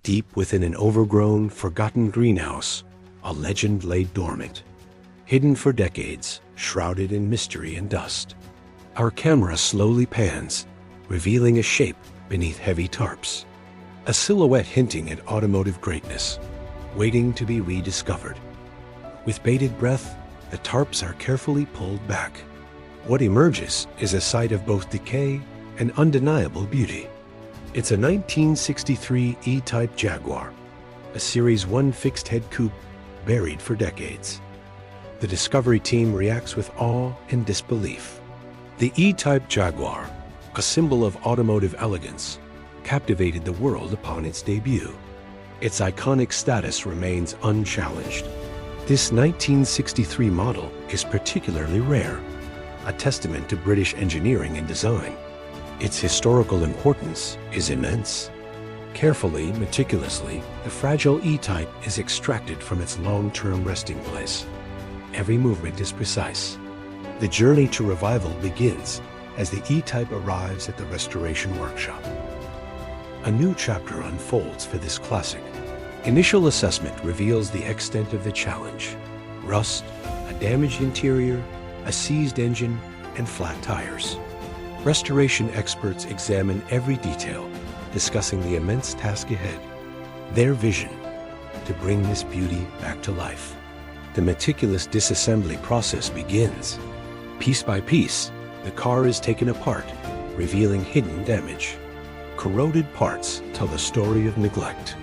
Deep within an overgrown, forgotten greenhouse, a legend lay dormant, hidden for decades, shrouded in mystery and dust. Our camera slowly pans, revealing a shape beneath heavy tarps, a silhouette hinting at automotive greatness, waiting to be rediscovered. With bated breath, the tarps are carefully pulled back. What emerges is a sight of both decay and undeniable beauty. It's a 1963 E-Type Jaguar, a Series 1 fixed-head coupe buried for decades. The Discovery team reacts with awe and disbelief. The E-Type Jaguar, a symbol of automotive elegance, captivated the world upon its debut. Its iconic status remains unchallenged. This 1963 model is particularly rare, a testament to British engineering and design. Its historical importance is immense. Carefully, meticulously, the fragile E-Type is extracted from its long-term resting place. Every movement is precise. The journey to revival begins as the E-Type arrives at the restoration workshop. A new chapter unfolds for this classic. Initial assessment reveals the extent of the challenge: rust, a damaged interior, a seized engine, and flat tires. Restoration experts examine every detail, discussing the immense task ahead. Their vision: to bring this beauty back to life. The meticulous disassembly process begins. Piece by piece, the car is taken apart, revealing hidden damage. Corroded parts tell the story of neglect.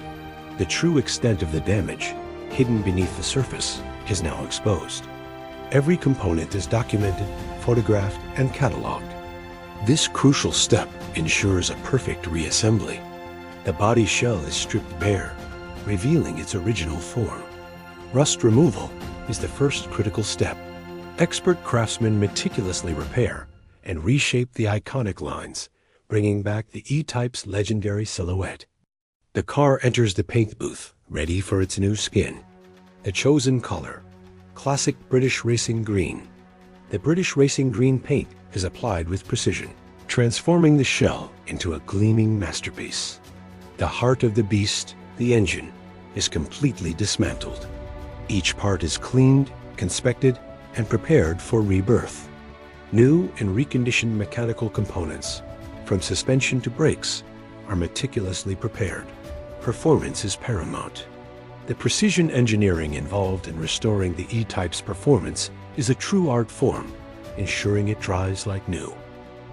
The true extent of the damage, hidden beneath the surface, is now exposed. Every component is documented, photographed, and cataloged. This crucial step ensures a perfect reassembly. The body shell is stripped bare, revealing its original form. Rust removal is the first critical step. Expert craftsmen meticulously repair and reshape the iconic lines, bringing back the E-Type's legendary silhouette. The car enters the paint booth, ready for its new skin. The chosen color: classic British racing green. The British racing green paint is applied with precision, transforming the shell into a gleaming masterpiece. The heart of the beast, the engine, is completely dismantled. Each part is cleaned, inspected, and prepared for rebirth. New and reconditioned mechanical components, from suspension to brakes, are meticulously prepared. Performance is paramount. The precision engineering involved in restoring the E-Type's performance is a true art form, ensuring it drives like new.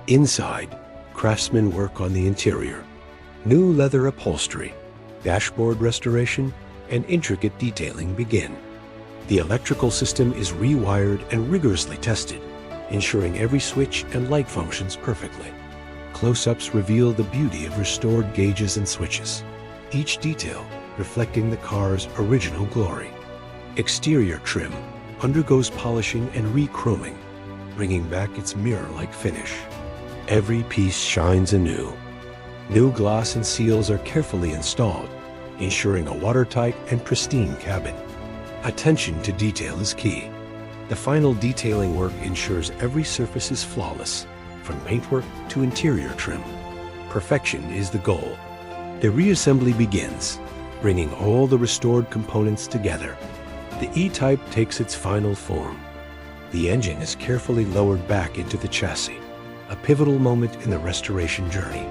Inside, craftsmen work on the interior. New leather upholstery, dashboard restoration, and intricate detailing begin. The electrical system is rewired and rigorously tested, ensuring every switch and light functions perfectly. Close-ups reveal the beauty of restored gauges and switches, each detail reflecting the car's original glory. Exterior trim undergoes polishing and re-chroming, bringing back its mirror-like finish. Every piece shines anew. New glass and seals are carefully installed, ensuring a watertight and pristine cabin. Attention to detail is key. The final detailing work ensures every surface is flawless, from paintwork to interior trim. Perfection is the goal. The reassembly begins, bringing all the restored components together. The E-Type takes its final form. The engine is carefully lowered back into the chassis, a pivotal moment in the restoration journey.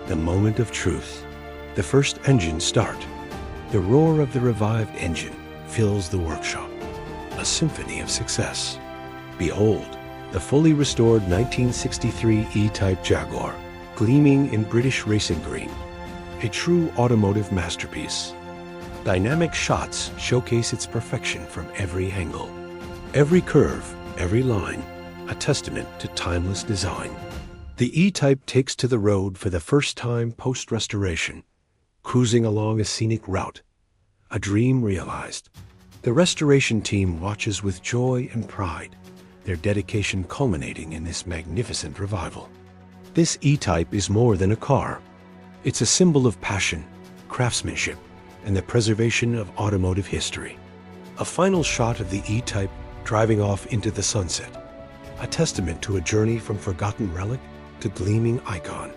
The moment of truth. The first engine start. The roar of the revived engine fills the workshop, a symphony of success. Behold, the fully restored 1963 E-Type Jaguar, gleaming in British racing green, a true automotive masterpiece. Dynamic shots showcase its perfection from every angle. Every curve, every line, a testament to timeless design. The E-Type takes to the road for the first time post-restoration, cruising along a scenic route, a dream realized. The restoration team watches with joy and pride, their dedication culminating in this magnificent revival. This E-Type is more than a car. It's a symbol of passion, craftsmanship, and the preservation of automotive history. A final shot of the E-Type driving off into the sunset, a testament to a journey from forgotten relic to gleaming icon.